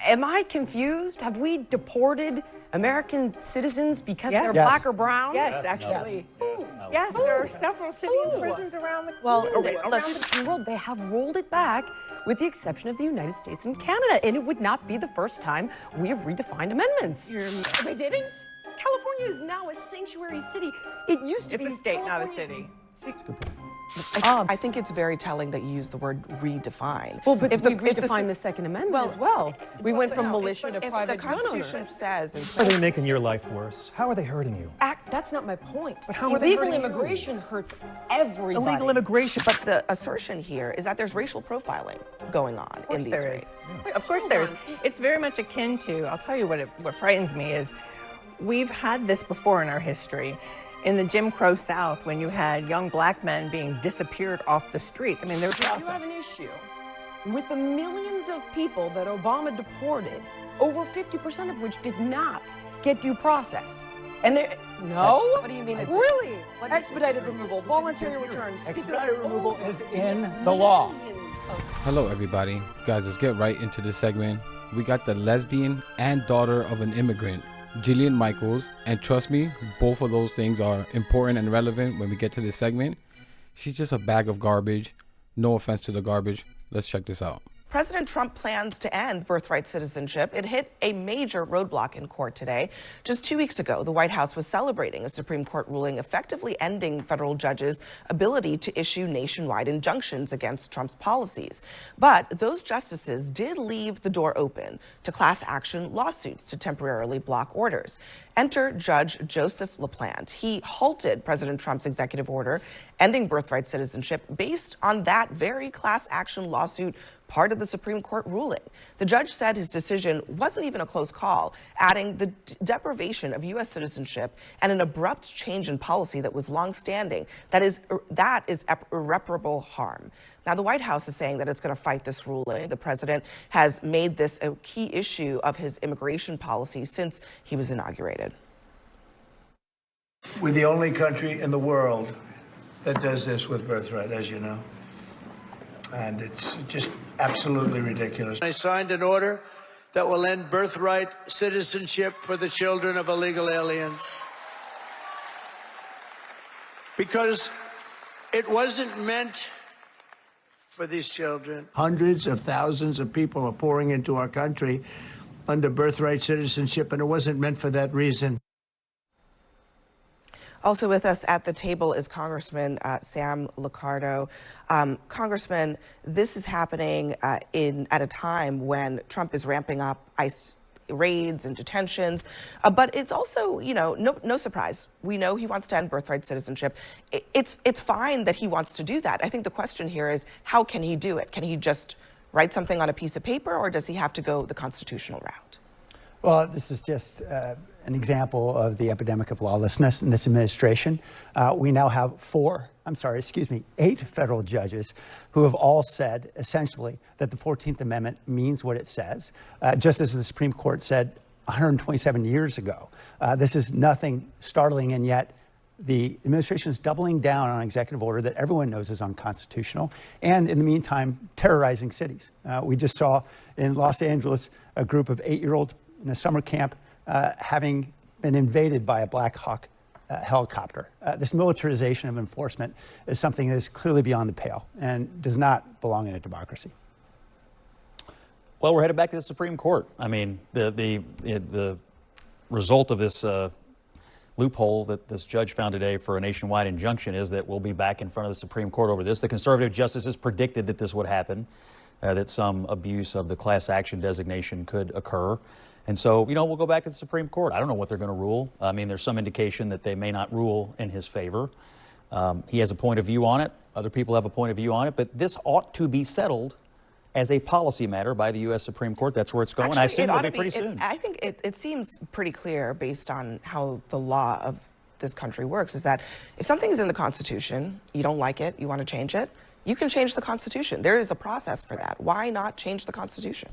Am I confused? Have we deported American citizens because they're black or brown? Yes, actually. Yes, there are several city prisons around the world. They have rolled it back with the exception of the United States and Canada, and it would not be the first time we have redefined amendments. They didn't? California is now a sanctuary city. It used to be a state, not a city. I think it's very telling that you use the word redefine. Well, but if we redefined the Second Amendment as well. We went from militia to private gun owners. If the Constitution says... Are they making your life worse? How are they hurting you? That's not my point. But how are they hurting you? Illegal immigration hurts everybody. Illegal immigration. But the assertion here is that there's racial profiling going on in these rates. Of course there is. It's very much akin to, I'll tell you what frightens me is, we've had this before in our history. In the Jim Crow South, when you had young black men being disappeared off the streets. I mean, there's You have an issue with the millions of people that Obama deported, over 50% of which did not get due process. And there, What do you mean? Really? Expedited removal, voluntary return, Expedited removal is in the law. Hello, everybody. Guys, let's get right into this segment. We got the lesbian and daughter of an immigrant, Jillian Michaels, and trust me, both of those things are important and relevant when we get to this segment. She's just a bag of garbage. No offense to the garbage. Let's check this out. President Trump plans to end birthright citizenship. It hit a major roadblock in court today. Just 2 weeks ago, the White House was celebrating a Supreme Court ruling effectively ending federal judges' ability to issue nationwide injunctions against Trump's policies. But those justices did leave the door open to class action lawsuits to temporarily block orders. Enter Judge Joseph LaPlante. He halted President Trump's executive order ending birthright citizenship based on that very class action lawsuit, part of the Supreme Court ruling. The judge said his decision wasn't even a close call, adding the deprivation of U.S. citizenship and an abrupt change in policy that was longstanding. That is irreparable harm. Now, the White House is saying that it's going to fight this ruling. The president has made this a key issue of his immigration policy since he was inaugurated. We're the only country in the world that does this with birthright, as you know. And it's just absolutely ridiculous. I signed an order that will end birthright citizenship for the children of illegal aliens. Because it wasn't meant for these children. Hundreds of thousands of people are pouring into our country under birthright citizenship, and it wasn't meant for that reason. Also with us at the table is Congressman Sam Liccardo. Congressman, this is happening at a time when Trump is ramping up ICE raids and detentions, but it's also, no surprise. We know he wants to end birthright citizenship. It's fine that he wants to do that. I think the question here is, how can he do it? Can he just write something on a piece of paper, or does he have to go the constitutional route? Well, this is just an example of the epidemic of lawlessness in this administration. We now have 8 federal judges who have all said, essentially, that the 14th Amendment means what it says, just as the Supreme Court said 127 years ago. This is nothing startling, and yet the administration is doubling down on an executive order that everyone knows is unconstitutional, and in the meantime, terrorizing cities. We just saw in Los Angeles a group of 8-year-olds in a summer camp having been invaded by a Black Hawk helicopter. This militarization of enforcement is something that is clearly beyond the pale and does not belong in a democracy. Well, we're headed back to the Supreme Court. I mean, the result of this loophole that this judge found today for a nationwide injunction is that we'll be back in front of the Supreme Court over this. The conservative justices predicted that this would happen, that some abuse of the class action designation could occur. And so, we'll go back to the Supreme Court. I don't know what they're going to rule. I mean, there's some indication that they may not rule in his favor. He has a point of view on it. Other people have a point of view on it. But this ought to be settled as a policy matter by the U.S. Supreme Court. That's where it's going. Actually, I assume it'll be pretty soon. I think it seems pretty clear based on how the law of this country works, is that if something is in the Constitution, you don't like it, you want to change it, you can change the Constitution. There is a process for that. Why not change the Constitution?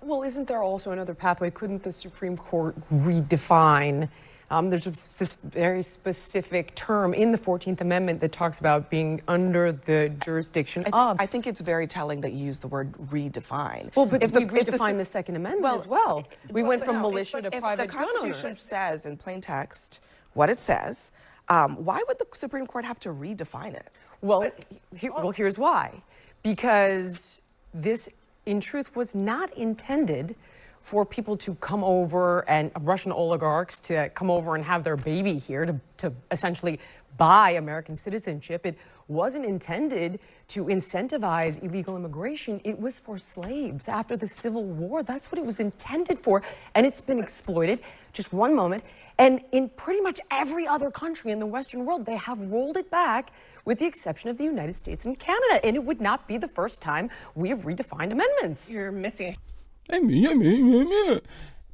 Well, isn't there also another pathway? Couldn't the Supreme Court redefine There's a very specific term in the 14th Amendment that talks about being under the jurisdiction of. I think it's very telling that you use the word redefine. Well, but we redefined the Second Amendment as well. We went from militia to private gun owners. If the Constitution says in plain text what it says, why would the Supreme Court have to redefine it? Well, here's why. Because this, in truth, was not intended for people to come over and Russian oligarchs to come over and have their baby here to essentially buy American citizenship. It wasn't intended to incentivize illegal immigration. It was for slaves after the Civil War. That's what it was intended for. And it's been exploited. Just one moment. And in pretty much every other country in the Western world, they have rolled it back with the exception of the United States and Canada. And it would not be the first time we have redefined amendments. You're missing.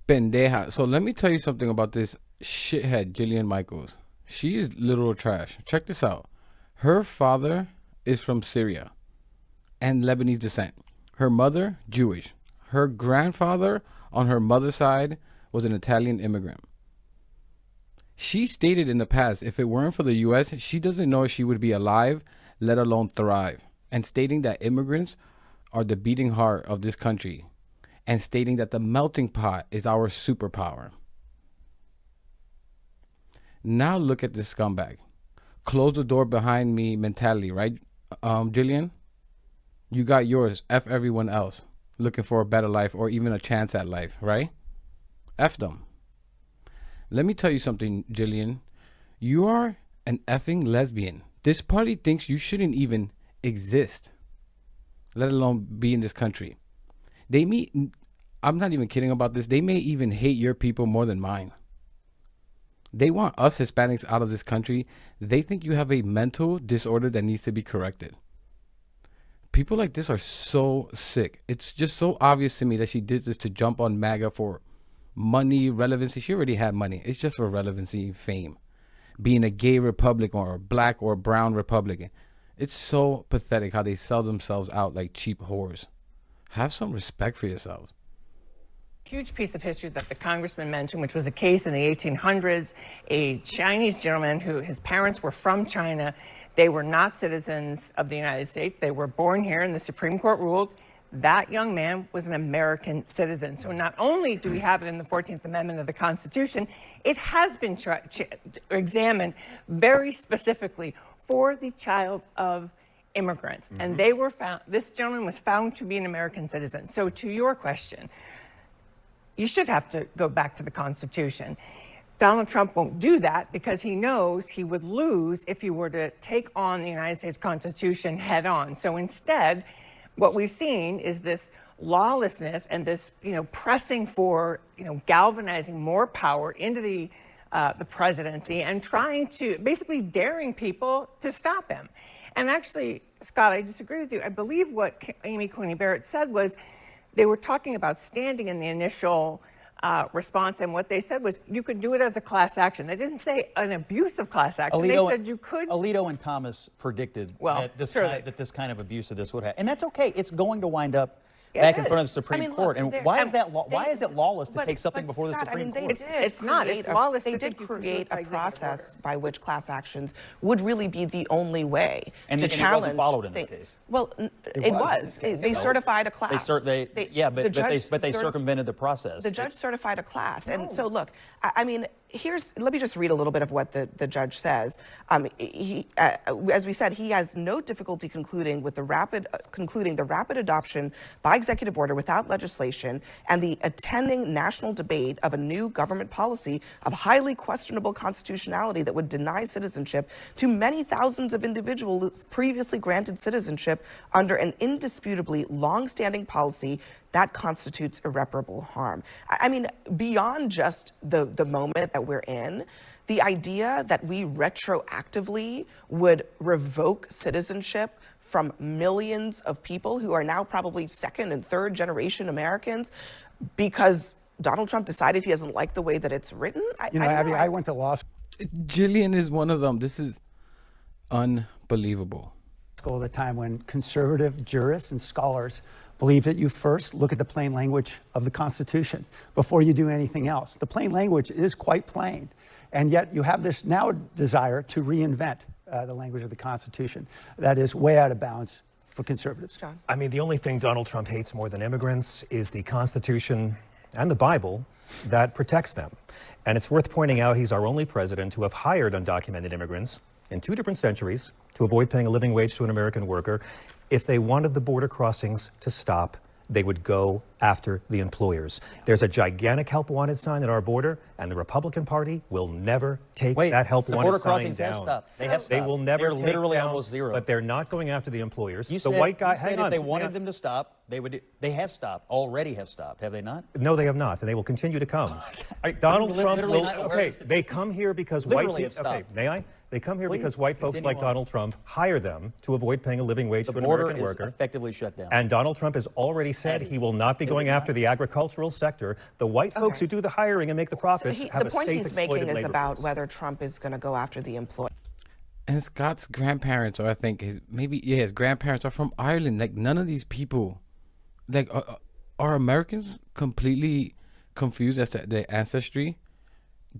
Pendeja. So let me tell you something about this shithead, Jillian Michaels. She is literal trash. Check this out. Her father is from Syria and Lebanese descent. Her mother, Jewish. Her grandfather on her mother's side was an Italian immigrant. She stated in the past, if it weren't for the U.S., she doesn't know if she would be alive, let alone thrive. And stating that immigrants are the beating heart of this country. And stating that the melting pot is our superpower. Now look at this scumbag. Close the door behind me mentality, right, Jillian? You got yours. F everyone else looking for a better life or even a chance at life, right? F them. Let me tell you something, Jillian. You are an effing lesbian. This party thinks you shouldn't even exist, let alone be in this country. I'm not even kidding about this. They may even hate your people more than mine. They want us Hispanics out of this country. They think you have a mental disorder that needs to be corrected. People like this are so sick. It's just so obvious to me that she did this to jump on MAGA for money, relevancy. She already had money. It's just for relevancy, fame. Being a gay Republican or a black or brown Republican. It's so pathetic how they sell themselves out like cheap whores. Have some respect for yourselves. Huge piece of history that the congressman mentioned, which was a case in the 1800s, a Chinese gentleman who his parents were from China. They were not citizens of the United States. They were born here, and the Supreme Court ruled that young man was an American citizen. So not only do we have it in the 14th Amendment of the Constitution, it has been examined very specifically for the child of immigrants. Mm-hmm. And they were found, this gentleman was found to be an American citizen. So to your question, you should have to go back to the Constitution. Donald Trump won't do that because he knows he would lose if he were to take on the United States Constitution head on. So instead, what we've seen is this lawlessness and this, pressing for, galvanizing more power into the presidency and trying to, basically daring people to stop him. And actually, Scott, I disagree with you. I believe what Amy Coney Barrett said was they were talking about standing in the initial response, and what they said was you could do it as a class action. They didn't say an abuse of class action. They said you could. Alito and Thomas predicted that this kind of abuse of this would happen. And that's okay. It's going to wind up back in front of the Supreme Court. And why is that? Why is it lawless to take something before the Supreme Court? It's not. It's lawless. They did create a process by which class actions would really be the only way to challenge. It wasn't followed in this case. Well, it was. They certified a class. But they circumvented the process. The judge certified a class, and so look. I mean, let me just read a little bit of what the judge says. As we said, he has no difficulty concluding the rapid adoption by executive order without legislation and the attending national debate of a new government policy of highly questionable constitutionality that would deny citizenship to many thousands of individuals previously granted citizenship under an indisputably long-standing policy that constitutes irreparable harm. I mean, beyond just the moment that we're in, the idea that we retroactively would revoke citizenship from millions of people who are now probably second and third generation Americans because Donald Trump decided he doesn't like the way that it's written. I went to law school. Jillian is one of them. This is unbelievable. At the time when conservative jurists and scholars believe that you first look at the plain language of the Constitution before you do anything else. The plain language is quite plain. And yet you have this now desire to reinvent the language of the Constitution that is way out of bounds for conservatives. John? I mean, the only thing Donald Trump hates more than immigrants is the Constitution and the Bible that protects them. And it's worth pointing out he's our only president to have hired undocumented immigrants in 2 different centuries to avoid paying a living wage to an American worker. If they wanted the border crossings to stop, they would go after the employers. There's a gigantic help wanted sign at our border, and the Republican Party will never take that help wanted sign down. The border crossings have stopped. They have stopped. They will never They're literally take down, almost zero. but they're not going after the employers. You the said, white guy, you said hang on. If they wanted them to stop, they would. They have stopped. Already have stopped. Have they not? No, they have not, and they will continue to come. Donald Trump will. Okay, they come here because white people. Okay, may I? They come here because white folks like Donald Trump hire them to avoid paying a living wage to an American worker. The border is effectively shut down. And Donald Trump has already said he will not be going after the agricultural sector. The white folks who do the hiring and make the profits have a safe, exploited labor The point he's making is about force. whether Trump is going to go after the employer. And Scott's grandparents, or I think his grandparents are from Ireland. Like, none of these people, like, are Americans completely confused as to their ancestry?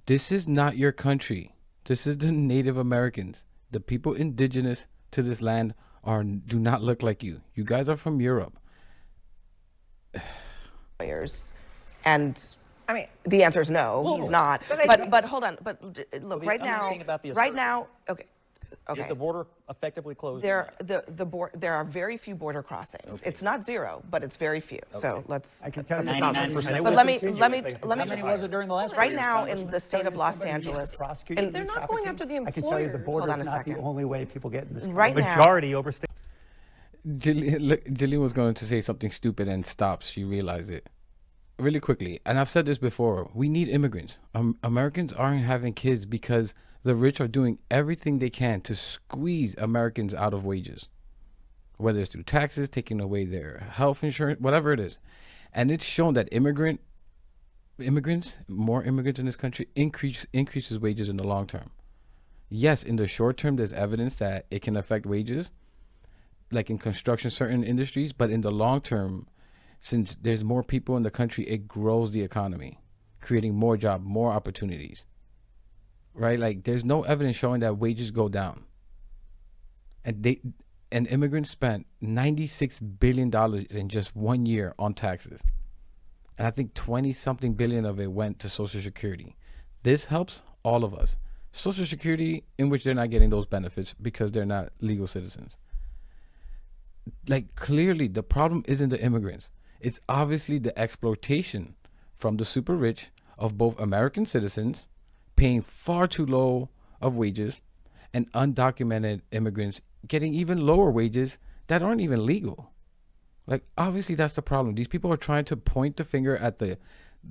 This is not your country. This is the Native Americans. The people indigenous to this land do not look like you. You guys are from Europe. And I mean, the answer is no, he's not. But hold on. But look, right now, okay. Is the border effectively closed? There are very few border crossings. It's not zero, but it's very few. So let's. I can tell you 99%. But let me How many was it during the last? Right now, in the state of Los Angeles, and they're not going after the employers. I can tell you the border Hold on is a not the second. only way people get in this country. right now, Majority overstay. Jillian was going to say something stupid and stops. She realized it really quickly. And I've said this before. We need immigrants. Americans aren't having kids because the rich are doing everything they can to squeeze Americans out of wages, whether it's through taxes, taking away their health insurance, whatever it is. And it's shown that more immigrants in this country increases wages in the long term. Yes, in the short term, there's evidence that it can affect wages, like in construction, certain industries, but in the long term, since there's more people in the country, it grows the economy, creating more jobs, more opportunities. Right? Like, there's no evidence showing that wages go down. And immigrants spent $96 billion in just 1 year on taxes. And I think 20-something billion of it went to Social Security. This helps all of us. Social Security, in which they're not getting those benefits because they're not legal citizens. Like, clearly, the problem isn't the immigrants. It's obviously the exploitation from the super rich of both American citizens paying far too low of wages and undocumented immigrants getting even lower wages that aren't even legal. Like, obviously that's the problem. These people are trying to point the finger at the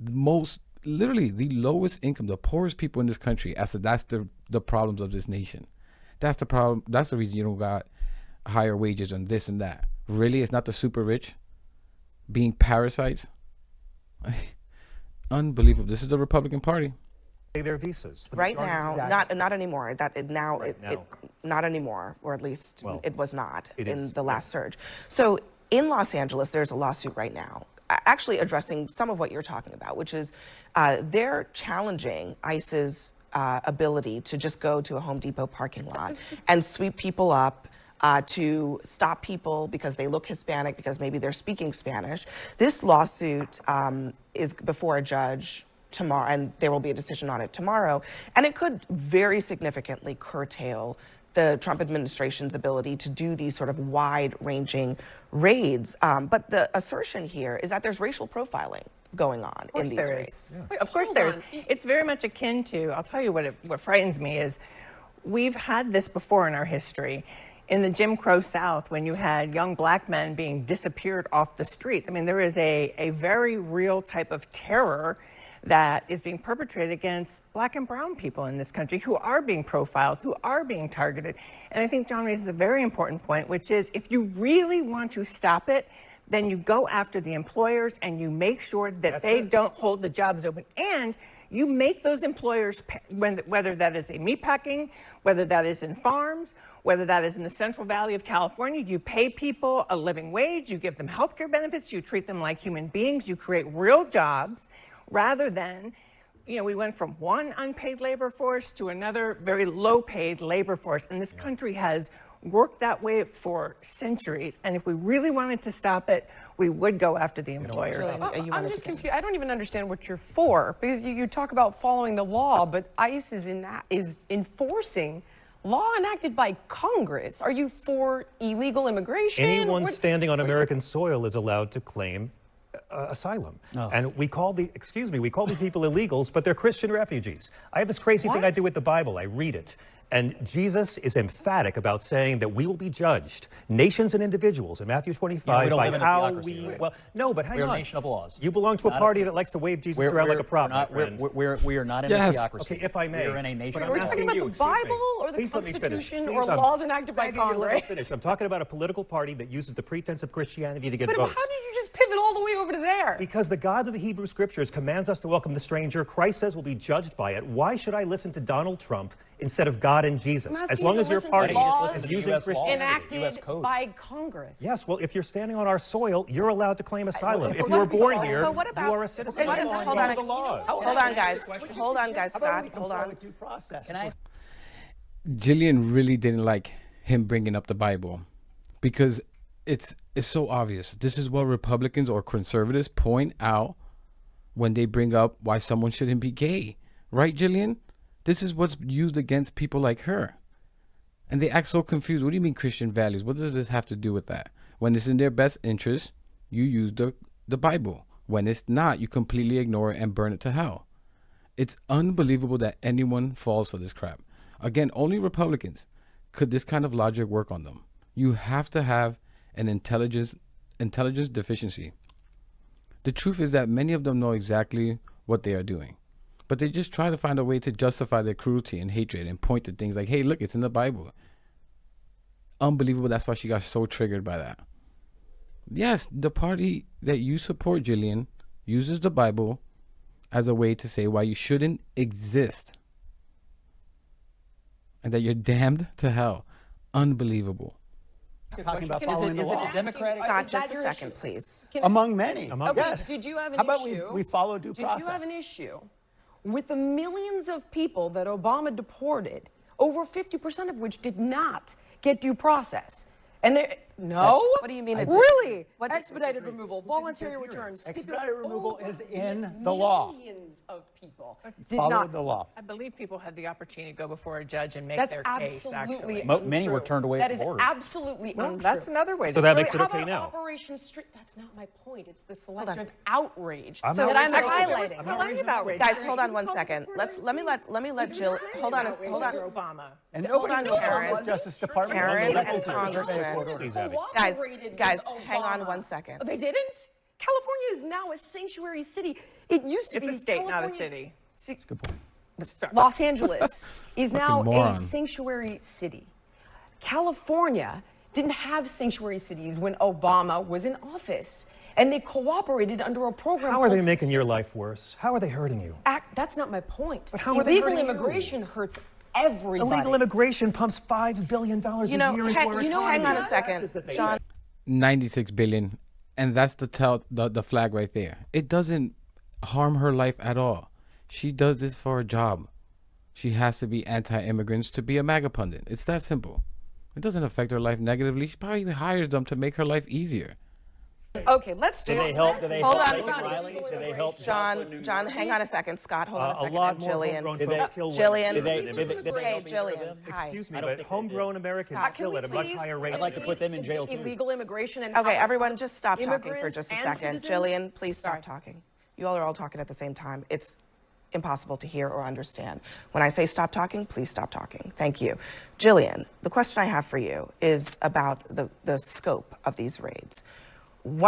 most, literally the lowest income, the poorest people in this country, as that's the problems of this nation. That's the problem. That's the reason you don't got higher wages and this and that. Really, it's not the super rich being parasites. Unbelievable. This is the Republican Party. Their visas. right now, not anymore. Not anymore, or at least it was not in the last surge. So in Los Angeles, there's a lawsuit right now, actually addressing some of what you're talking about, which is they're challenging ICE's ability to just go to a Home Depot parking lot and sweep people up, to stop people because they look Hispanic, because maybe they're speaking Spanish. This lawsuit is before a judge tomorrow, and there will be a decision on it tomorrow, and it could very significantly curtail the Trump administration's ability to do these sort of wide-ranging raids. But the assertion here is that there's racial profiling going on in these raids. Of course there is. It's very much akin to, I'll tell you what frightens me is, we've had this before in our history. In the Jim Crow South, when you had young black men being disappeared off the streets. I mean, there is a very real type of terror that is being perpetrated against black and brown people in this country who are being profiled, who are being targeted. And I think John raises a very important point, which is if you really want to stop it, then you go after the employers and you make sure that they don't hold the jobs open. And you make those employers, whether that is a meatpacking, whether that is in farms, whether that is in the Central Valley of California, you pay people a living wage, you give them health care benefits, you treat them like human beings, you create real jobs, rather than we went from one unpaid labor force to another very low-paid labor force, and this country has worked that way for centuries. And if we really wanted to stop it, we would go after the employers. I'm just confused. I don't even understand what you're for, because you talk about following the law, but ICE is enforcing law enacted by Congress. Are you for illegal immigration? Anyone standing on American soil is allowed to claim asylum. And we call these people illegals, but they're Christian refugees. I have this crazy thing I do with the Bible. I read it. And Jesus is emphatic about saying that we will be judged, nations and individuals, in Matthew 25, by how we... Well, no, but hang on. We're a nation of laws. You belong to a party that likes to wave Jesus around like a prop, my friend. We are not in a theocracy. Okay, if I may. We're in a nation of Are we talking about the Bible or the Constitution or laws enacted by Congress? I'm talking about a political party that uses the pretense of Christianity to get votes. But how did you just pivot all the way over to there? Because the God of the Hebrew Scriptures commands us to welcome the stranger. Christ says we'll be judged by it. Why should I listen to Donald Trump instead of God and Jesus? As long as your party is using Christianity. Enacted by Congress. Yes, well, if you're standing on our soil, you're allowed to claim asylum. If you were born here, you are a citizen. Hold on, guys. Hold on, guys. Scott, hold on. Jillian really didn't like him bringing up the Bible because it's so obvious. This is what Republicans or conservatives point out when they bring up why someone shouldn't be gay. Right, Jillian? This is what's used against people like her. And they act so confused. What do you mean Christian values? What does this have to do with that? When it's in their best interest, you use the Bible. When it's not, you completely ignore it and burn it to hell. It's unbelievable that anyone falls for this crap. Again, only Republicans could this kind of logic work on them. You have to have an intelligence deficiency. The truth is that many of them know exactly what they are doing, but they just try to find a way to justify their cruelty and hatred and point to things like, hey, look, it's in the Bible. Unbelievable. That's why she got so triggered by that. Yes, the party that you support, Jillian, uses the Bible as a way to say why you shouldn't exist and that you're damned to hell. Unbelievable. Talking about following the law. Scott, just a second, please. Among many. Yes. Did you have an How about issue? we follow due process? Did you have an issue with the millions of people that Obama deported, over 50% of which did not get due process? And what do you mean? Really? Expedited removal, voluntary return, expedited removal is in the law. Millions of people did Follow not. the law. I believe people had the opportunity to go before a judge and make That's their case, absolutely actually. Many were turned away That at is the border. absolutely Well, untrue. that's another way. So that makes it How okay about now. Operation Street? That's not my point. It's the selective outrage I'm that I'm Actually, highlighting. plenty of outrage. Guys, hold on one second. Let me let Jill. Hold on. Obama. And Hold nobody on, knows Karen. the Justice Department. Karen knows and the Congressman. Please, Abby. Guys, hang on one second. Oh, they didn't? California is now a sanctuary city. It used to It's be a state, not a California's- city. Good point. Los Angeles is now Fucking moron. a sanctuary city. California didn't have sanctuary cities when Obama was in office. And they cooperated under a program. How are they called making your life worse? How are they hurting you? That's not my point. But how are they Illegal hurting you? immigration hurts everybody. Illegal immigration pumps $5 billion a year into our economy. Hang on a second, John. 96 billion, and that's the flag right there. It doesn't harm her life at all. She does this for a job. She has to be anti-immigrants to be a MAGA pundit. It's that simple. It doesn't affect her life negatively. She probably hires them to make her life easier. Okay, let's Do they help? Do they Hold help on. Lincoln Riley? Do they help John, hang on a second. Scott, hold on a second. A lot And more Jillian. homegrown folks kill Jillian. women. Did they Hey, help either of Jillian. them? Hi. Excuse me, I don't but think they homegrown Americans Scott, can kill we at a much please- higher rate. I'd like to put them in jail, too. Illegal immigration and Okay, how everyone, just stop talking for immigrants just a and second. citizens- Jillian, please stop talking. You all are all talking at the same time. It's impossible to hear or understand. When I say stop talking, please stop talking. Thank you. Jillian, the question I have for you is about the scope of these raids.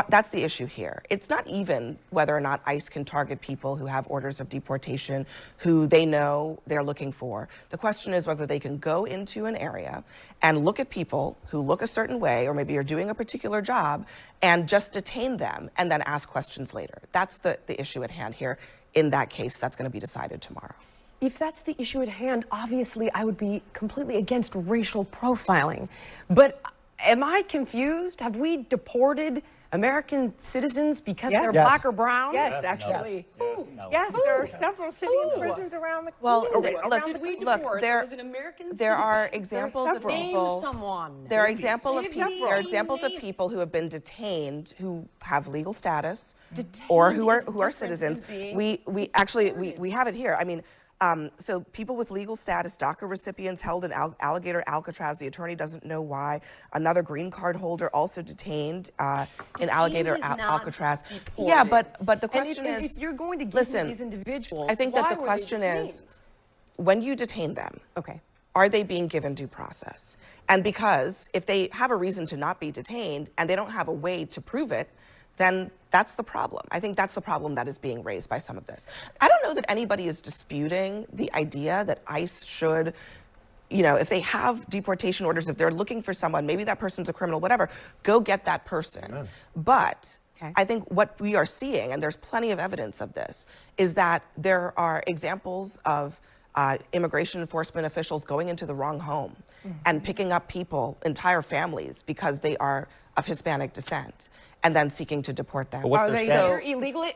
That's the issue here. It's not even whether or not ICE can target people who have orders of deportation, who they know they're looking for. The question is whether they can go into an area and look at people who look a certain way, or maybe are doing a particular job, and just detain them and then ask questions later. That's the issue at hand here. In that case, that's going to be decided tomorrow. If that's the issue at hand, obviously I would be completely against racial profiling. But am I confused? Have we deported American citizens because they're black or brown? Yes, actually. Who? Yes, there are several city prisons around the Well, around look, the Did we look, deport? there- Was an American There are citizen? examples of several. Name people. someone. There are Give examples of me- people who have been detained who have legal status, Detained or who is are different citizens. than being We actually we have it here. I mean. So people with legal status, DACA recipients held in Alligator, Alcatraz. The attorney doesn't know why. Another green card holder also detained in Alligator, is not Alcatraz. deported. Yeah, but the And question if is, you're going to give listen, me these individuals, I think why that the were they question is, detained? when you detain them, Okay. are they being given due process? And because if they have a reason to not be detained and they don't have a way to prove it, then that's the problem. I think that's the problem that is being raised by some of this. I don't know that anybody is disputing the idea that ICE should, if they have deportation orders, if they're looking for someone, maybe that person's a criminal, whatever, go get that person. Amen. But Okay. I think what we are seeing, and there's plenty of evidence of this, is that there are examples of immigration enforcement officials going into the wrong home and picking up people, entire families, because they are of Hispanic descent, and then seeking to deport them. But what's Are their they status? here illegally?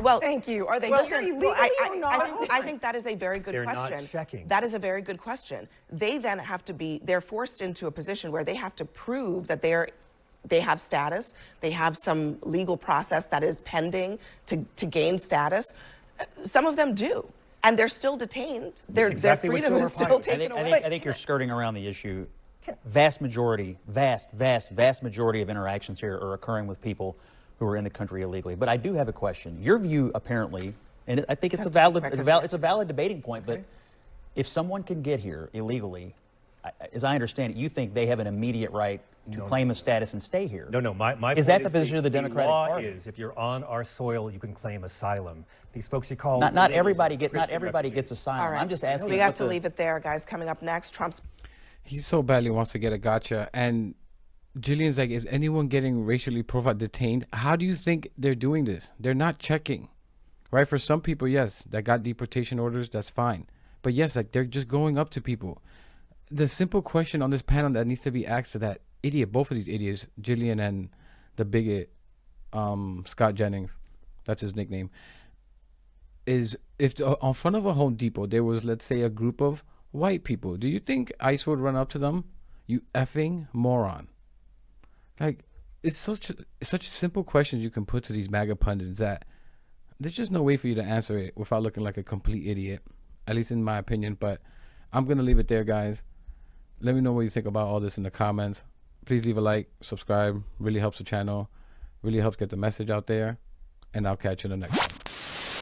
Well, Thank you. Are they listen, here illegally or not? I think that is a very good They're not question. checking. That is a very good question. They then have to they're forced into a position where they have to prove that they have status, they have some legal process that is pending to gain status. Some of them do, and they're still detained. Their exactly what freedom you're is still implying. taken I away. think you're skirting around the issue. Vast majority of interactions here are occurring with people who are in the country illegally. But I do have a question. Your view, apparently, and I think it's a valid debating point. But if someone can get here illegally, as I understand it, you think they have an immediate right to claim a status and stay here. No, my Is point that the position of the Democratic law Party? is if you're on our soil, you can claim asylum. These folks you call Not illegals everybody are Christian gets refugees. asylum. All right. I'm just asking. We have what to the- leave it there, guys. Coming up next, Trump's. He so badly wants to get a gotcha. And Jillian's like, is anyone getting racially profiled, detained? How do you think they're doing this? They're not checking, right? For some people, yes, that got deportation orders, that's fine. But yes, like they're just going up to people. The simple question on this panel that needs to be asked to that idiot, both of these idiots, Jillian and the bigot, Scott Jennings, that's his nickname, is if on front of a Home Depot there was, let's say, a group of white people, do you think ICE would run up to them? You effing moron. Like, it's such simple questions you can put to these MAGA pundits that there's just no way for you to answer it without looking like a complete idiot, at least in my opinion. But I'm going to leave it there, guys. Let me know what you think about all this in the comments. Please leave a like, subscribe. Really helps the channel. Really helps get the message out there. And I'll catch you in the next one.